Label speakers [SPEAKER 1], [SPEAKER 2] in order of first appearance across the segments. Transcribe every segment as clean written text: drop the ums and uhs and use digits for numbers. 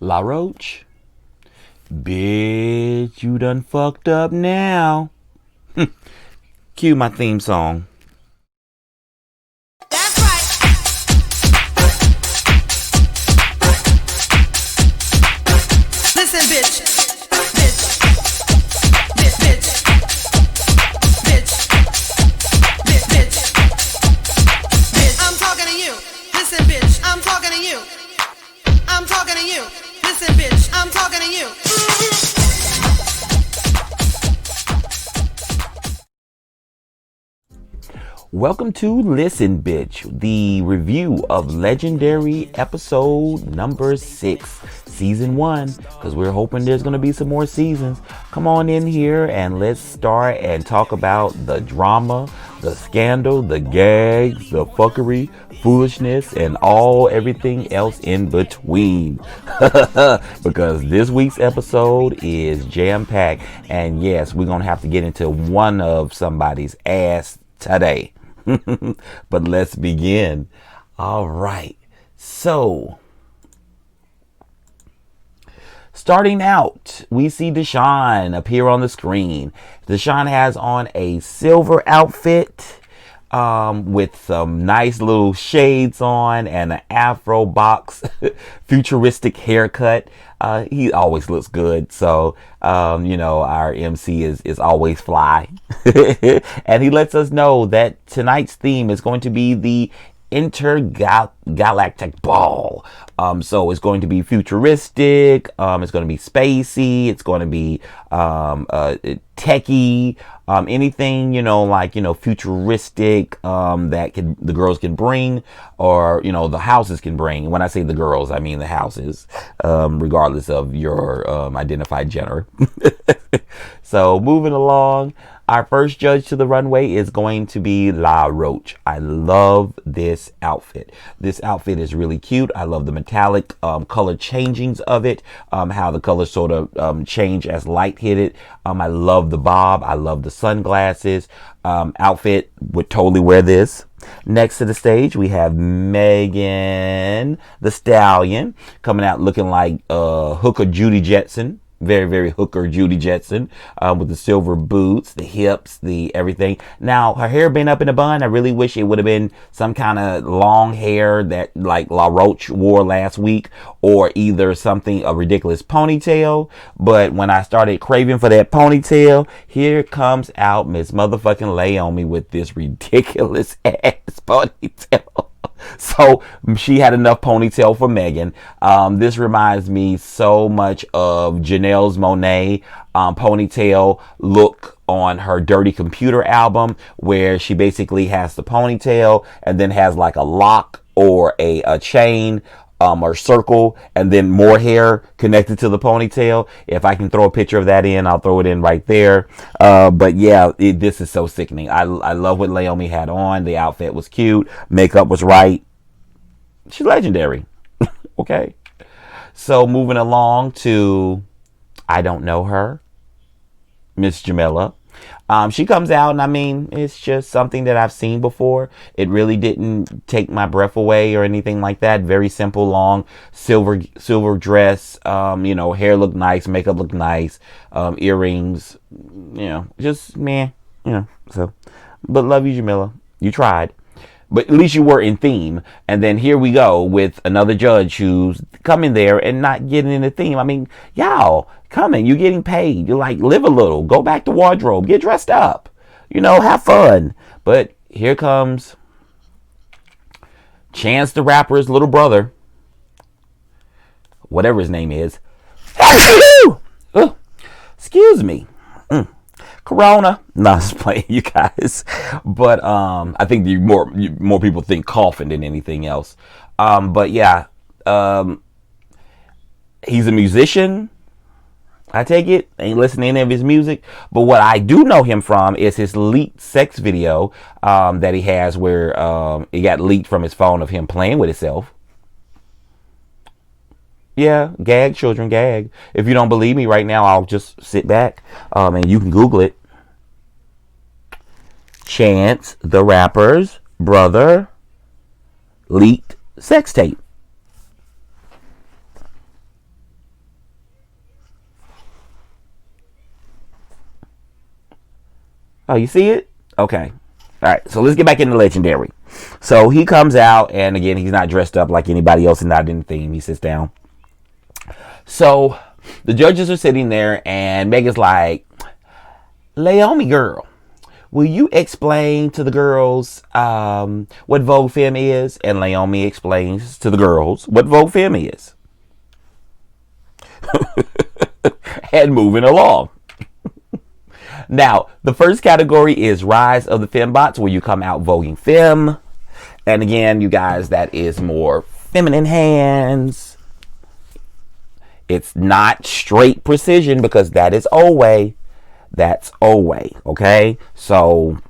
[SPEAKER 1] La Roach? Bitch, you done fucked up now. Cue my theme song.
[SPEAKER 2] That's right. Listen, bitch. Bitch. Bitch. Bitch. Bitch. Bitch. Bitch. Bitch. I'm talking to you. Listen, bitch. I'm talking to you. I'm talking to you. Listen, bitch. I'm talking to you.
[SPEAKER 1] Welcome to Listen Bitch, the review of legendary episode number 6, season 1, because we're hoping there's going to be some more seasons. Come on in here and let's start and talk about the drama, the scandal, the gags, the fuckery, foolishness, and everything else in between. Because this week's episode is jam-packed, and yes, we're going to have to get into one of somebody's ass today. But let's begin. All right. So, starting out, we see Deshaun appear on the screen. Deshaun has on a silver outfit with some nice little shades on and an Afro box futuristic haircut. He always looks good. So, our MC is always fly. And he lets us know that tonight's theme is going to be the intergalactic ball. So it's going to be futuristic. It's going to be spacey. It's going to be techie. Anything futuristic that the girls can bring, or the houses can bring. When I say the girls, I mean the houses, regardless of your identified gender. So moving along. Our first judge to the runway is going to be La Roach. I love this outfit. This outfit is really cute. I love the metallic color changings of it, how the colors sort of change as light hit it. I love the bob. I love the sunglasses. Outfit, would totally wear this. Next to the stage, we have Megan the Stallion coming out looking like Hooker Judy Jetson. Very, very Hooker Judy Jetson, with the silver boots, the hips, the everything. Now, her hair being up in a bun, I really wish it would have been some kind of long hair that like La Roach wore last week, or either a ridiculous ponytail. But when I started craving for that ponytail, here comes out Miss Motherfucking Laomi with this ridiculous ass ponytail. So she had enough ponytail for Megan. This reminds me so much of Janelle's Monáe ponytail look on her Dirty Computer album, where she basically has the ponytail and then has like a lock or a chain or circle, and then more hair connected to the ponytail. If I can throw a picture of that in, I'll throw it in right there. But yeah, this is so sickening. I love what Laomi had on. The outfit was cute. Makeup was right. She's legendary. Okay. So moving along to, I don't know her, Miss Jamila. She comes out, and I mean, it's just something that I've seen before. It really didn't take my breath away or anything like that. Very simple, long silver dress. Hair looked nice, makeup looked nice, earrings. Just meh. So, but love you, Jamila. You tried. But at least you were in theme. And then here we go with another judge who's coming there and not getting in the theme. I mean, y'all coming, you're getting paid. You're like, live a little, go back to wardrobe, get dressed up, have fun. But here comes Chance the Rapper's little brother, whatever his name is. Excuse me. Corona. No, I'm just playing, you guys. But I think more people think coughing than anything else. But yeah, he's a musician. I take it. Ain't listening to any of his music. But what I do know him from is his leaked sex video that he has, where it got leaked from his phone of him playing with himself. Yeah, gag, children, gag. If you don't believe me right now, I'll just sit back and you can Google it. Chance the Rapper's brother leaked sex tape. Oh, you see it? Okay. All right. So let's get back into Legendary. So he comes out, and again, he's not dressed up like anybody else and not in the theme. He sits down. So the judges are sitting there, and Megan's like, Laomi girl, will you explain to the girls what Vogue Femme is? And Laomi explains to the girls what Vogue Femme is. And moving along. Now, the first category is Rise of the Fembots, where you come out voguing femme. And again, you guys, that is more feminine hands. It's not straight precision because that is Owe. That's Owe, okay? So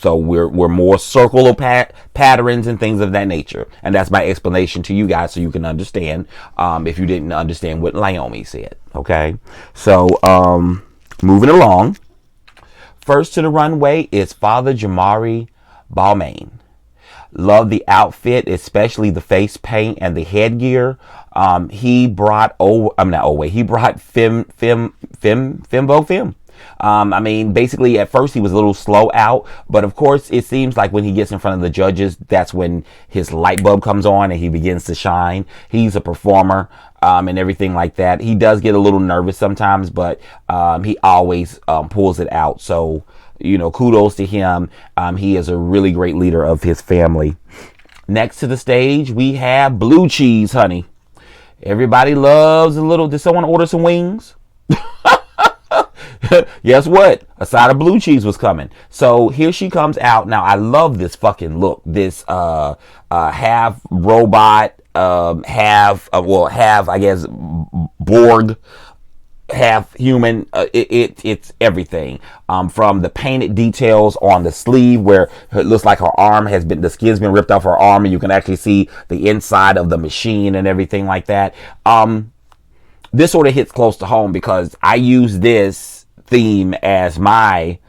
[SPEAKER 1] we're more circle patterns and things of that nature. And that's my explanation to you guys so you can understand if you didn't understand what Laomi said, okay? So, moving along. First to the runway is Father Jamari Balmain. Love the outfit, especially the face paint and the headgear. He brought He brought Femme. I mean, basically, at first he was a little slow out, but of course, it seems like when he gets in front of the judges, that's when his light bulb comes on and he begins to shine. He's a performer and everything like that. He does get a little nervous sometimes, but he always pulls it out. So, you know, kudos to him. He is a really great leader of his family. Next to the stage, we have Blue Cheese, honey. Everybody loves a little. Did someone order some wings? Guess what? A side of blue cheese was coming. So here she comes out. Now I love this fucking look. This half robot, half I guess Borg, half human. It's everything. From the painted details on the sleeve where it looks like her arm has been, the skin's been ripped off her arm, and you can actually see the inside of the machine and everything like that. This sort of hits close to home because I use this theme as my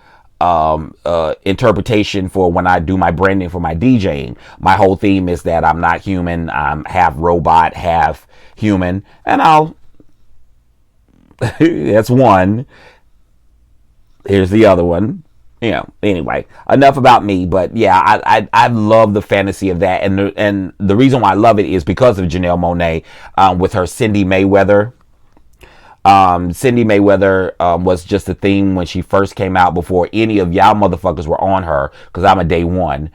[SPEAKER 1] interpretation for when I do my branding for my DJing. My whole theme is that I'm not human. I'm half robot, half human. And that's one. Here's the other one. You know, anyway, enough about me, but yeah, I love the fantasy of that. And the reason why I love it is because of Janelle Monáe with her Cindy Mayweather. Cindy Mayweather was just a theme when she first came out before any of y'all motherfuckers were on her, because I'm a day one.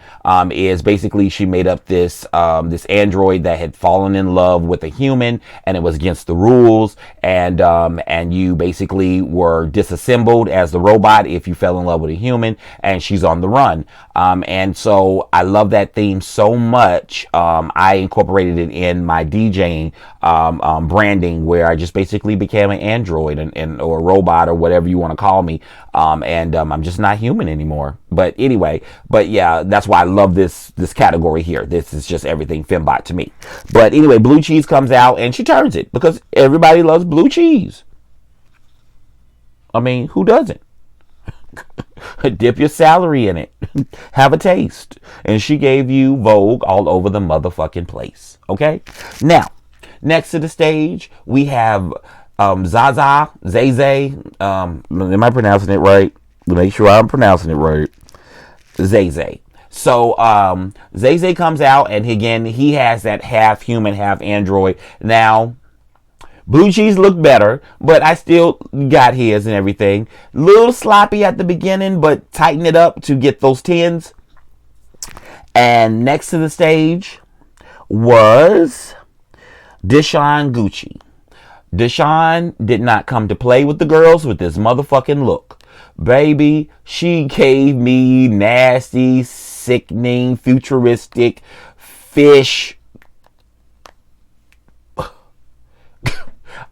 [SPEAKER 1] Is basically she made up this this android that had fallen in love with a human, and it was against the rules, and you basically were disassembled as the robot if you fell in love with a human, and she's on the run. And so I love that theme so much. I incorporated it in my DJing branding, where I just basically became an android or a robot or whatever you want to call me, and I'm just not human anymore. But anyway, yeah, that's why I love this category here. This is just everything fembot to me. But anyway, Blue Cheese comes out and she turns it because everybody loves blue cheese. I mean, who doesn't? Dip your salary in it. Have a taste. And she gave you Vogue all over the motherfucking place. Okay? Now, next to the stage, we have Zay. Am I pronouncing it right? Make sure I'm pronouncing it right. Zay. So Zay comes out, and again, he has that half human, half android. Now, Blue Cheese looked better, but I still got his and everything. Little sloppy at the beginning, but tighten it up to get those 10s. And next to the stage was Deshaun Gucci. Deshaun did not come to play with the girls with this motherfucking look. Baby, she gave me nasty, sickening, futuristic fish.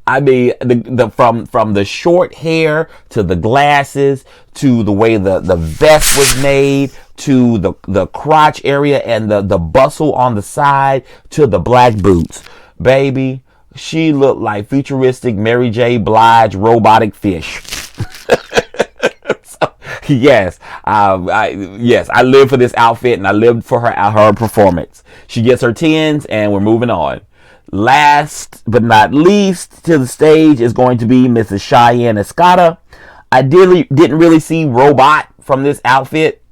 [SPEAKER 1] I mean, from the short hair to the glasses to the way the vest was made to the crotch area and the bustle on the side to the black boots. Baby, she looked like futuristic Mary J. Blige robotic fish. Yes, I live for this outfit, and I lived for her performance. She gets her 10s, and we're moving on. Last but not least to the stage is going to be Mrs. Cheyenne Escada. I didn't really see robot from this outfit,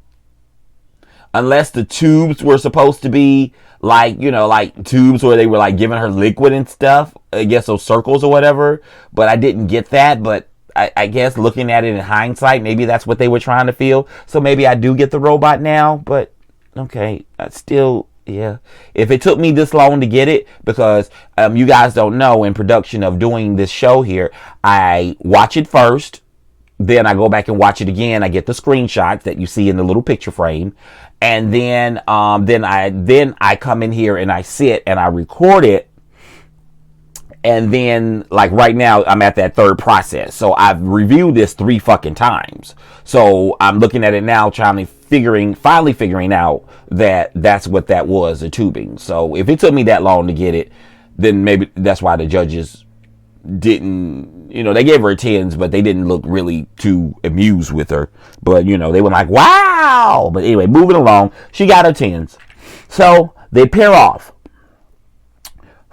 [SPEAKER 1] unless the tubes were supposed to be like, like tubes where they were like giving her liquid and stuff. I guess those circles or whatever. But I didn't get that. But I guess looking at it in hindsight, maybe that's what they were trying to feel. So maybe I do get the robot now. But okay, still, yeah. If it took me this long to get it, because you guys don't know, in production of doing this show here, I watch it first. Then I go back and watch it again. I get the screenshots that you see in the little picture frame. And then I come in here and I sit and I record it. And then, like right now, I'm at that third process. So I've reviewed this 3 fucking times. So I'm looking at it now, finally figuring out that that's what that was, the tubing. So if it took me that long to get it, then maybe that's why the judges didn't, they gave her 10s, but they didn't look really too amused with her. But, they were like, wow. But anyway, moving along, she got her 10s. So they pair off.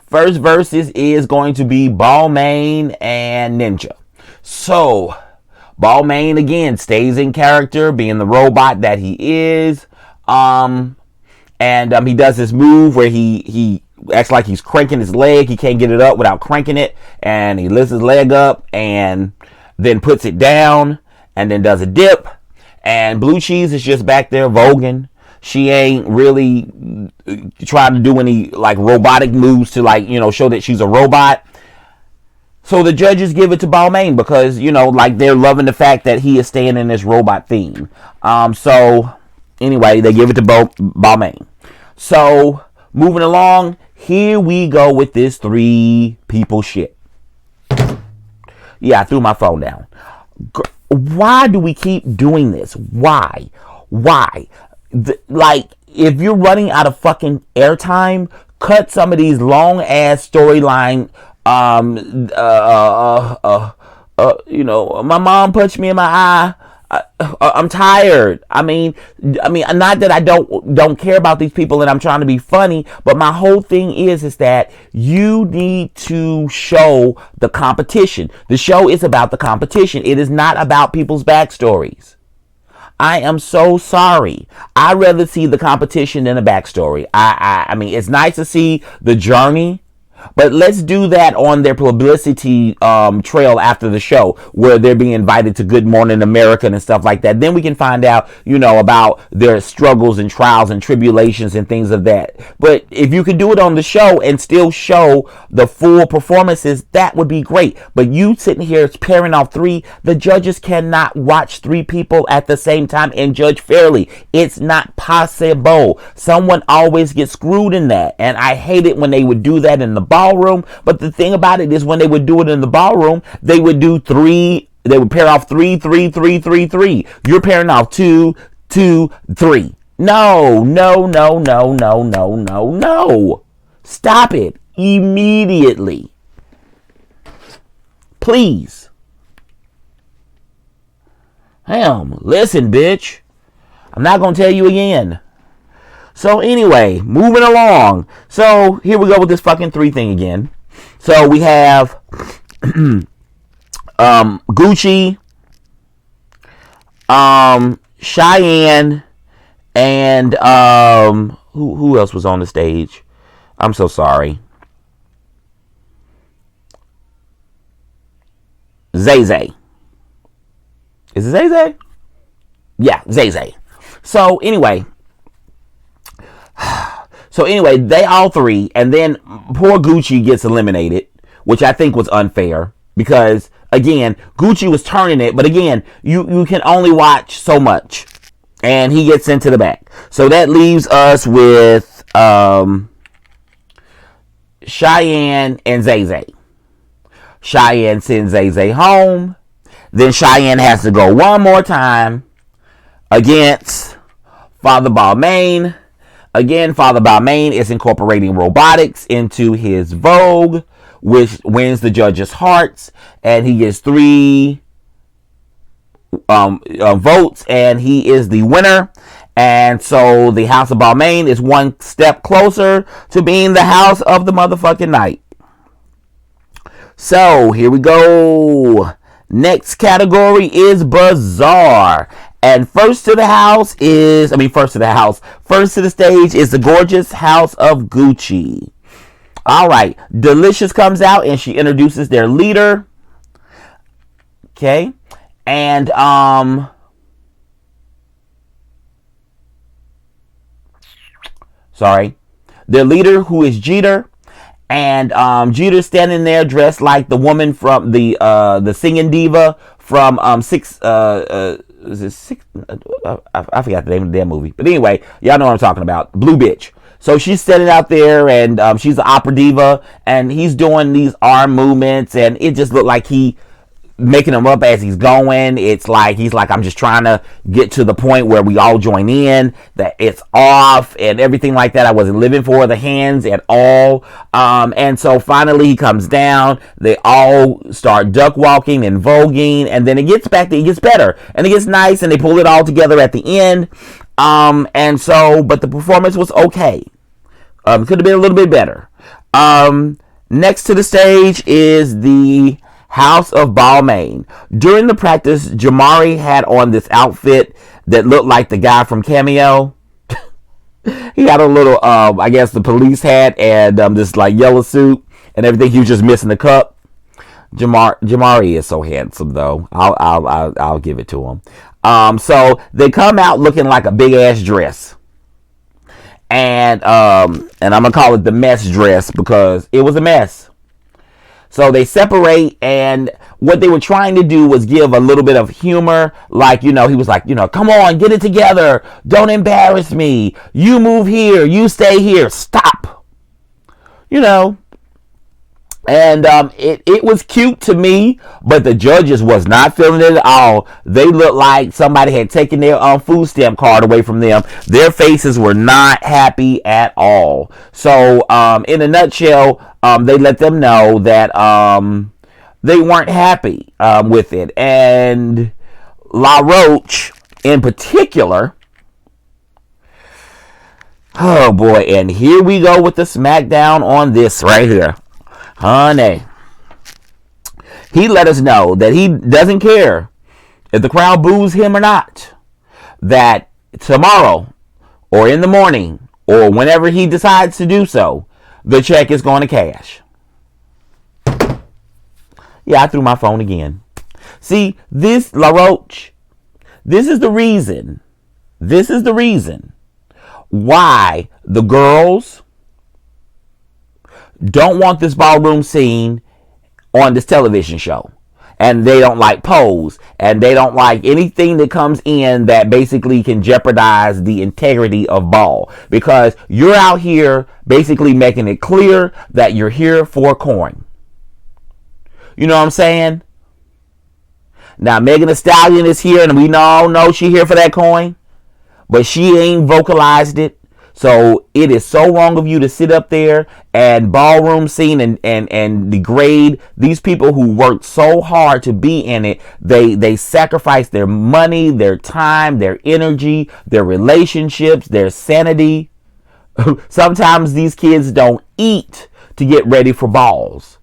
[SPEAKER 1] First versus is going to be Balmain and Ninja. So Balmain again stays in character, being the robot that he is. And he does this move where he acts like he's cranking his leg. He can't get it up without cranking it. And he lifts his leg up and then puts it down and then does a dip. And Blue Cheese is just back there voguing. She ain't really trying to do any like robotic moves to show that she's a robot. So the judges give it to Balmain because, they're loving the fact that he is staying in this robot theme. So anyway, they give it to Balmain. So moving along, here we go with this 3 people shit. Yeah, I threw my phone down. Why do we keep doing this? Why? If you're running out of fucking airtime, cut some of these long ass storyline. My mom punched me in my eye. I'm tired. I mean, not that I don't care about these people and I'm trying to be funny, but my whole thing is that you need to show the competition. The show is about the competition. It is not about people's backstories. I am so sorry. I'd rather see the competition than a backstory. I mean, it's nice to see the journey, but let's do that on their publicity trail after the show, where they're being invited to Good Morning America and stuff like that. Then we can find out, about their struggles and trials and tribulations and things of that. But if you could do it on the show and still show the full performances, that would be great. But you sitting here pairing off 3, the judges cannot watch 3 people at the same time and judge fairly. It's not possible. Someone always gets screwed in that. And I hate it when they would do that in the ballroom. But the thing about it is, when they would do it in the ballroom, they would do 3. They would pair off 3, 3, 3, 3, 3. You're pairing off 2, 2, 3. No. Stop it immediately. Please. Damn, listen, bitch. I'm not going to tell you again. So anyway, moving along. So here we go with this fucking 3 thing again. So we have Gucci, Cheyenne, and who else was on the stage? I'm so sorry. Zay Zay. Is it Zay Zay? Yeah, Zay Zay. So anyway, they all 3, and then poor Gucci gets eliminated, which I think was unfair because, again, Gucci was turning it, but again, you can only watch so much, and he gets into the back. So that leaves us with Cheyenne and Zay Zay. Cheyenne sends Zay Zay home. Then Cheyenne has to go one more time against Father Balmain. Again, Father Balmain is incorporating robotics into his Vogue, which wins the judges' hearts, and he gets 3 votes, and he is the winner. And so the House of Balmain is one step closer to being the House of the motherfucking Night. So here we go. Next category is Bizarre. And first to the stage is the gorgeous House of Gucci. All right, Delicious comes out and she introduces their leader. Okay, and sorry, their leader, who is Jeter. And Jeter's standing there dressed like the woman from the singing diva from six is it six? I forgot the name of the damn movie, but anyway, y'all know what I'm talking about. Blue Bitch. So she's standing out there, and she's an opera diva, and he's doing these arm movements, and it just looked like he making them up as he's going. It's like he's like, I'm just trying to get to the point where we all join in, that it's off and everything like that. I wasn't living for the hands at all. And so finally he comes down. They all start duck walking and voguing, and then it gets better and it gets nice, and they pull it all together at the end. And so, but the performance was okay. Could have been a little bit better. Next to the stage is the House of Balmain. During the practice, Jamari had on this outfit that looked like the guy from Cameo. He had a little, I guess, the police hat and this like yellow suit and everything. He was just missing the cup. Jamari is so handsome, though. I'll give it to him. So they come out looking like a big ass dress. And I'm gonna call it the mess dress because it was a mess. So they separate, and what they were trying to do was give a little bit of humor. Like, he was like, come on, get it together. Don't embarrass me. You move here. You stay here. Stop. And it was cute to me, but the judges was not feeling it at all. They looked like somebody had taken their food stamp card away from them. Their faces were not happy at all. So in a nutshell, they let them know that they weren't happy with it. And La Roche in particular, oh boy, and here we go with the smackdown on this right here. Honey, he let us know that he doesn't care if the crowd boos him or not, that tomorrow or in the morning or whenever he decides to do so, the check is going to cash. Yeah, I threw my phone again. See, this La Roche, this is the reason why the girls don't want this ballroom scene on this television show. And they don't like Pose. And they don't like anything that comes in that basically can jeopardize the integrity of ball. Because you're out here basically making it clear that you're here for coin. You know what I'm saying? Now, Megan Thee Stallion is here, and we all know she here for that coin. But she ain't vocalized it. So it is so wrong of you to sit up there and ballroom scene and degrade these people who worked so hard to be in it. They sacrifice their money, their time, their energy, their relationships, their sanity. Sometimes these kids don't eat to get ready for balls.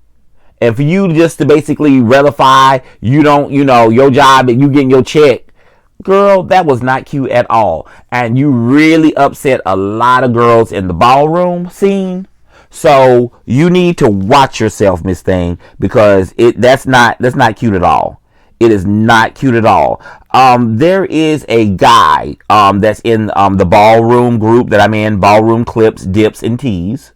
[SPEAKER 1] And for you just to basically ratify, your job and you getting your check. Girl, that was not cute at all. And you really upset a lot of girls in the ballroom scene. So you need to watch yourself, Miss Thing, because that's not cute at all. It is not cute at all. There is a guy that's in the ballroom group that I'm in, Ballroom Clips, Dips, and Teas.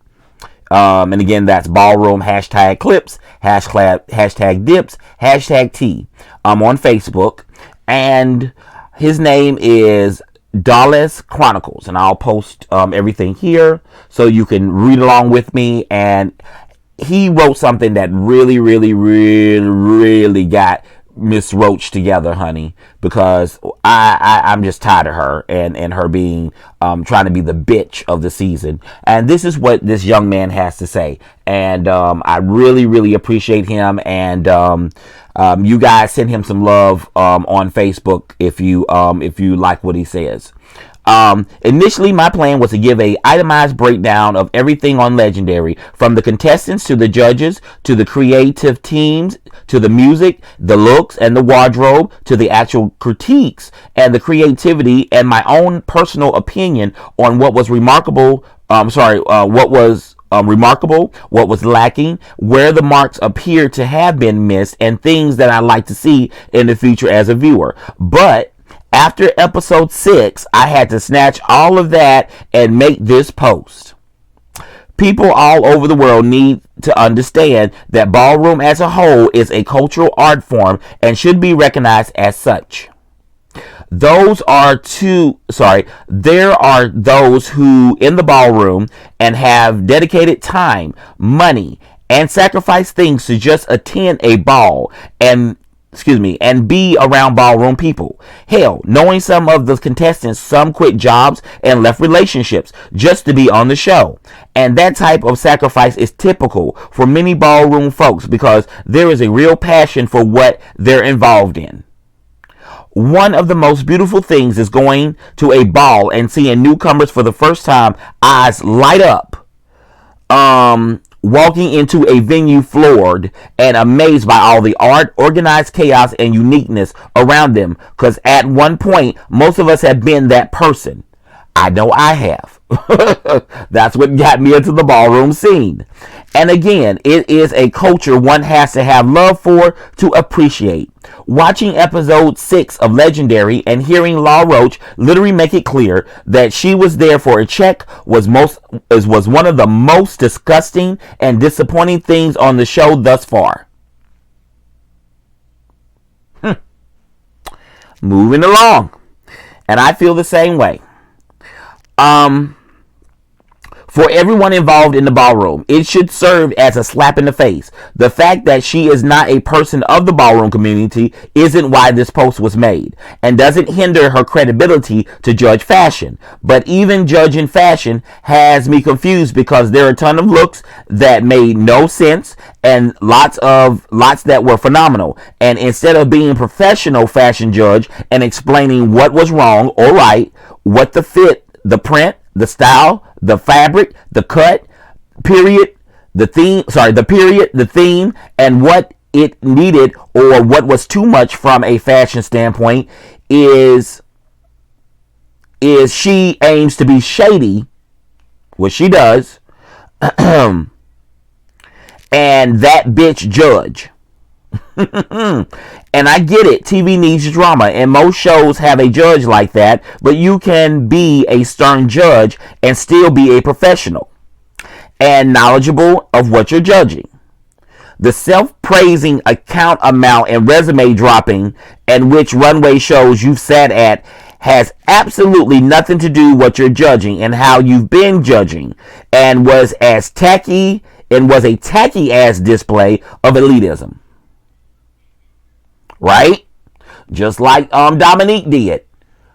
[SPEAKER 1] And again, that's ballroom #clips, hashtag dips, hashtag tea. On Facebook. And his name is Dallas Chronicles, and I'll post everything here so you can read along with me. And he wrote something that really, really, really, really got Miss Roach together, honey, because I'm just tired of her and her being trying to be the bitch of the season. And this is what this young man has to say, and I really, really appreciate him. And you guys send him some love on Facebook if you like what he says. Initially, my plan was to give a itemized breakdown of everything on Legendary, from the contestants to the judges to the creative teams to the music, the looks, and the wardrobe to the actual critiques and the creativity, and my own personal opinion on what was remarkable. Remarkable, what was lacking, where the marks appear to have been missed, and things that I'd like to see in the future as a viewer. But after episode 6, I had to snatch all of that and make this post. People all over the world need to understand that ballroom as a whole is a cultural art form and should be recognized as such. There are those who in the ballroom and have dedicated time, money, and sacrifice things to just attend a ball and be around ballroom people. Hell, knowing some of the contestants, some quit jobs and left relationships just to be on the show. And that type of sacrifice is typical for many ballroom folks because there is a real passion for what they're involved in. One of the most beautiful things is going to a ball and seeing newcomers for the first time, eyes light up, walking into a venue floored and amazed by all the art, organized chaos, and uniqueness around them. Because at one point, most of us have been that person. I know I have. That's what got me into the ballroom scene. And again, it is a culture one has to have love for to appreciate. Watching episode 6 of Legendary and hearing Law Roach literally make it clear that she was there for a check was one of the most disgusting and disappointing things on the show thus far. Moving along. And I feel the same way. For everyone involved in the ballroom, it should serve as a slap in the face. The fact that she is not a person of the ballroom community isn't why this post was made, and doesn't hinder her credibility to judge fashion. But even judging fashion has me confused because there are a ton of looks that made no sense and lots that were phenomenal. And instead of being a professional fashion judge and explaining what was wrong or right, what the fit, the print, the style, the fabric, the cut, the theme, and what it needed or what was too much from a fashion standpoint is she aims to be shady, which she does, and that bitch judge. And I get it, TV needs drama, and most shows have a judge like that, but you can be a stern judge and still be a professional and knowledgeable of what you're judging. The self-praising account amount and resume dropping and which runway shows you've sat at has absolutely nothing to do with what you're judging and how you've been judging, and was a tacky ass display of elitism. Right? Just like Dominique did.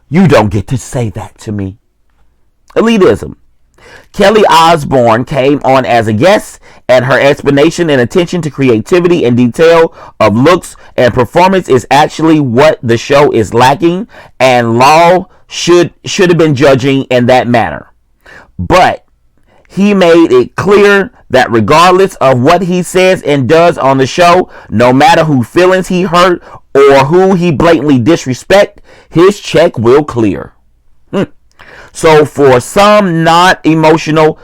[SPEAKER 1] You don't get to say that to me. Elitism. Kelly Osbourne came on as a guest, and her explanation and attention to creativity and detail of looks and performance is actually what the show is lacking, and Law should have been judging in that manner. But he made it clear that regardless of what he says and does on the show, no matter whose feelings he hurt or who he blatantly disrespect, his check will clear. So for some not emotionally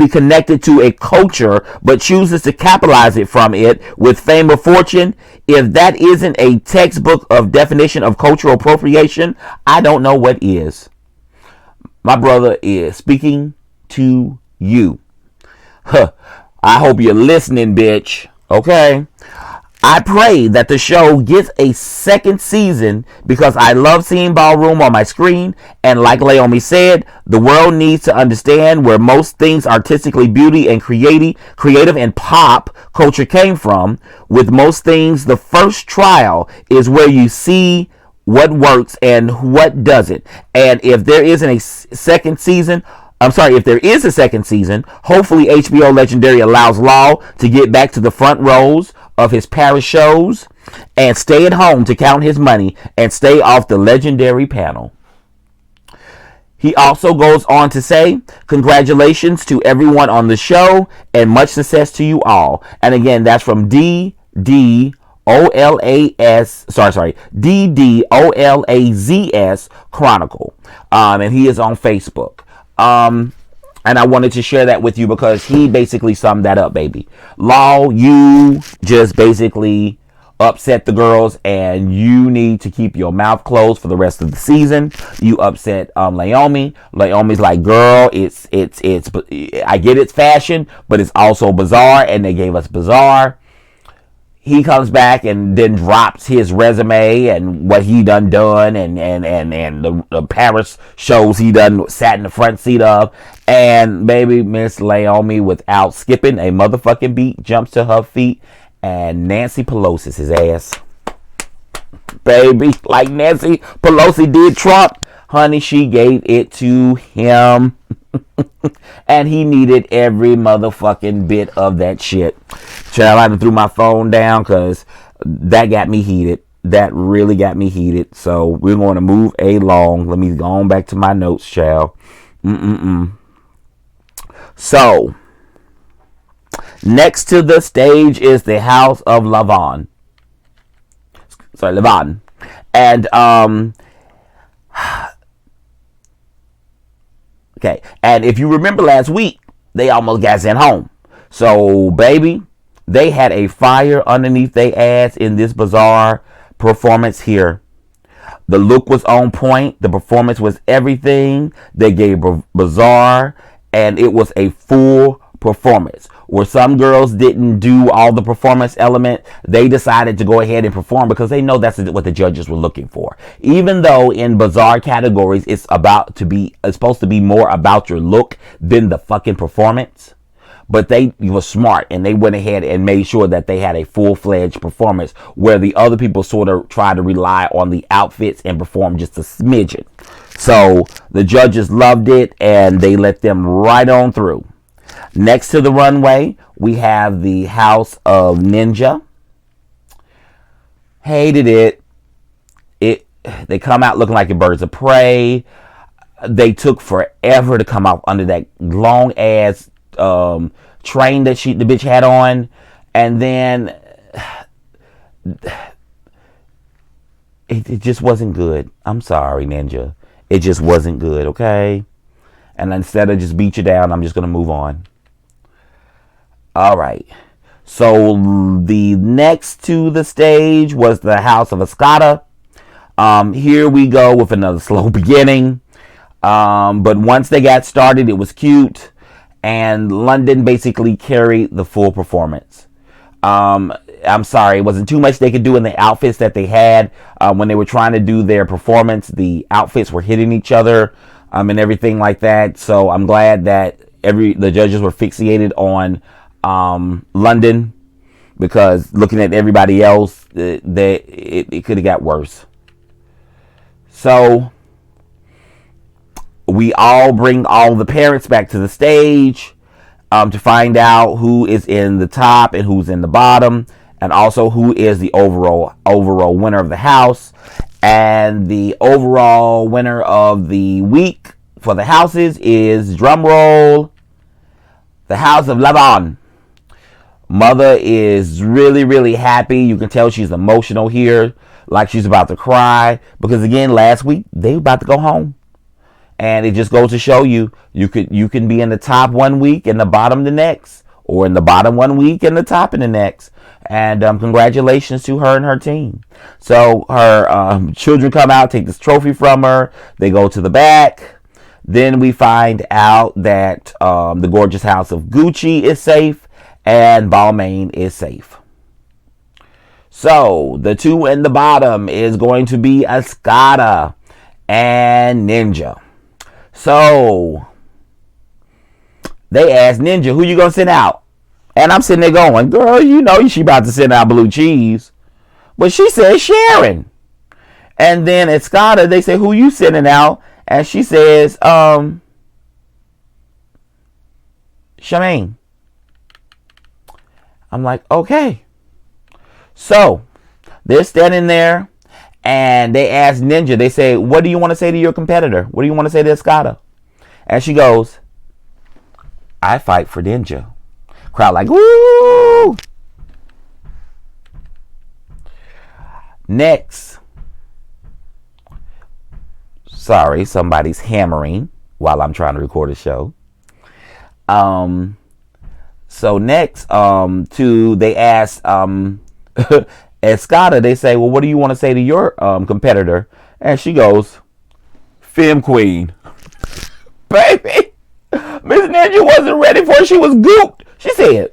[SPEAKER 1] connected to a culture, but chooses to capitalize it from it with fame or fortune, if that isn't a textbook of definition of cultural appropriation, I don't know what is. My brother is speaking to you. I hope you're listening, bitch. Okay? I pray that the show gets a second season because I love seeing ballroom on my screen, and like Laomi said, the world needs to understand where most things artistically beauty and creative and pop culture came from. With most things, the first trial is where you see what works and what doesn't. And if there is a second season, hopefully HBO Legendary allows Law to get back to the front rows of his Paris shows and stay at home to count his money and stay off the Legendary panel. He also goes on to say, congratulations to everyone on the show and much success to you all. And again, that's from DDOLAZS Chronicle. And he is on Facebook. And I wanted to share that with you because he basically summed that up, baby. Law, you just basically upset the girls, and you need to keep your mouth closed for the rest of the season. You upset Laomi. Laomi's like, girl, it's I get it's fashion, but it's also bizarre, and they gave us bizarre. He comes back and then drops his resume and what he done and the Paris shows he done sat in the front seat of. And baby, Miss Laomi, without skipping a motherfucking beat, jumps to her feet, and Nancy Pelosi's his ass. Baby, like Nancy Pelosi did Trump, honey, she gave it to him. And he needed every motherfucking bit of that shit. Child, I even threw my phone down because that got me heated. That really got me heated. So we're going to move along. Let me go on back to my notes, child. So, next to the stage is the house of Lavon. And, okay. And if you remember last week, they almost got sent home. So, baby, they had a fire underneath their ass in this bizarre performance here. The look was on point. The performance was everything. They gave bizarre, and it was a full performance. Where some girls didn't do all the performance element, they decided to go ahead and perform because they know that's what the judges were looking for. Even though in bizarre categories it's supposed to be more about your look than the fucking performance. But they were smart, and they went ahead and made sure that they had a full-fledged performance, where the other people sort of tried to rely on the outfits and perform just a smidgen. So the judges loved it, and they let them right on through. Next to the runway, we have the House of Ninja. Hated it. They come out looking like birds of prey. They took forever to come out under that long ass train that the bitch had on, and then it just wasn't good. I'm sorry, Ninja. It just wasn't good, okay? And instead of just beat you down, I'm just gonna move on. All right. So the next to the stage was the House of Escada. Here we go with another slow beginning. But once they got started, it was cute. And London basically carried the full performance. I'm sorry, it wasn't too much they could do in the outfits that they had. When they were trying to do their performance, the outfits were hitting each other and everything like that. So I'm glad that the judges were fixated on London, because looking at everybody else, it could have got worse. So we all bring all the parents back to the stage to find out who is in the top and who's in the bottom, and also who is the overall winner of the house. And the overall winner of the week for the houses is, drum roll, the House of Lavon. Mother is really, really happy. You can tell she's emotional here, like she's about to cry, because again, last week they were about to go home. And it just goes to show you can be in the top one week and the bottom the next, or in the bottom one week and the top in the next. And congratulations to her and her team. So her children come out, take this trophy from her. They go to the back. Then we find out that the gorgeous house of Gucci is safe and Balmain is safe. So the two in the bottom is going to be Escada and Ninja. So they asked Ninja, who you gonna send out? And I'm sitting there going, girl, you know she about to send out Blue Cheese. But she said Sharon. And then Escada, they say, who you sending out? And she says, Charmaine. I'm like, okay. So they're standing there, And they ask Ninja, they say, what do you want to say to your competitor? What do you want to say to Escada? And she goes, I fight for Ninja. Crowd like, woo! Next. Sorry, somebody's hammering while I'm trying to record a show. So next, they ask Escada, they say, well, what do you want to say to your competitor? And she goes, Femme Queen. Baby, Miss Ninja wasn't ready for it. She was gooped. She said,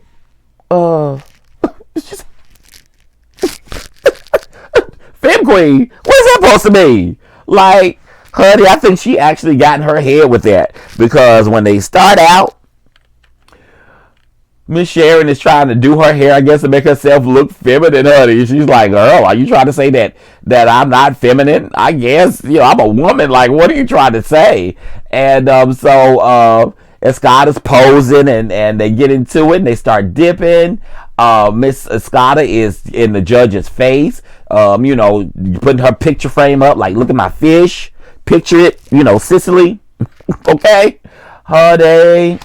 [SPEAKER 1] Femme Queen? What is that supposed to mean? Like, honey, I think she actually got in her head with that. Because when they start out, Miss Sharon is trying to do her hair, I guess, to make herself look feminine, honey. She's like, girl, are you trying to say that I'm not feminine? I guess, I'm a woman. Like, what are you trying to say? And Escada's posing, and they get into it, and they start dipping. Miss Escada is in the judge's face, putting her picture frame up, like, look at my fish. Picture it, Sicily. Okay? Honey.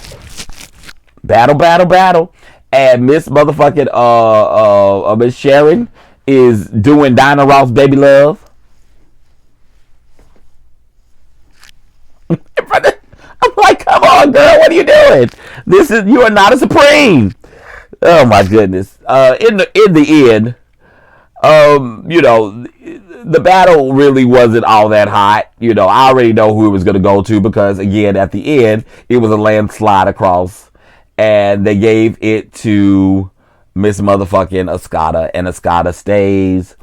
[SPEAKER 1] Battle. And Miss motherfucking Miss Sharon is doing Dinah Ross Baby Love. I'm like, come on, girl, what are you doing? You are not a supreme. Oh my goodness. In the end, the battle really wasn't all that hot. I already know who it was gonna go to, because again, at the end, it was a landslide across. And they gave it to Miss motherfucking Escada, and Escada stays.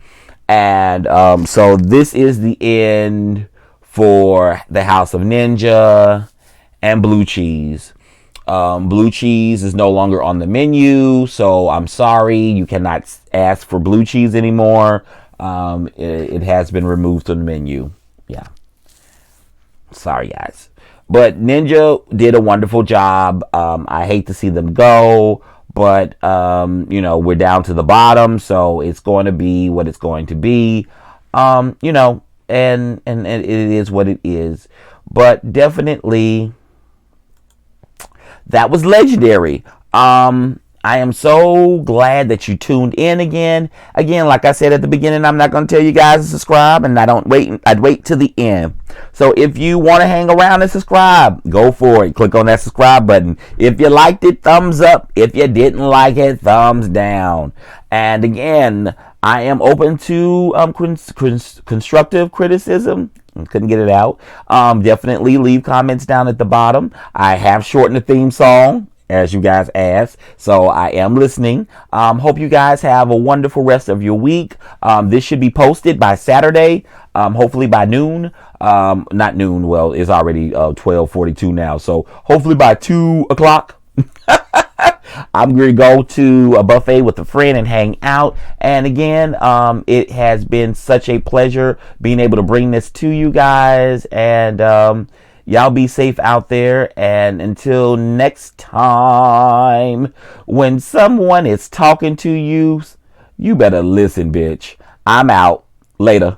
[SPEAKER 1] And so this is the end for the House of Ninja and Blue Cheese. Blue Cheese is no longer on the menu, so I'm sorry, you cannot ask for blue cheese anymore. It has been removed from the menu. Yeah. Sorry, guys. But Ninja did a wonderful job. I hate to see them go, but we're down to the bottom, so it's going to be what it's going to be. And it is what it is. But definitely, that was legendary. I am so glad that you tuned in again. Again, like I said at the beginning, I'm not going to tell you guys to subscribe, and I'd wait till the end. So if you want to hang around and subscribe, go for it. Click on that subscribe button. If you liked it, thumbs up. If you didn't like it, thumbs down. And again, I am open to constructive criticism. Couldn't get it out. Definitely leave comments down at the bottom. I have shortened the theme song, as you guys asked, so I am listening. Hope you guys have a wonderful rest of your week. This should be posted by Saturday, hopefully by noon. Not noon, well, it's already 12:42 now, so hopefully by 2 o'clock. I'm going to go to a buffet with a friend and hang out. And again, it has been such a pleasure being able to bring this to you guys. And y'all be safe out there. And until next time, when someone is talking to you, you better listen, bitch. I'm out. Later.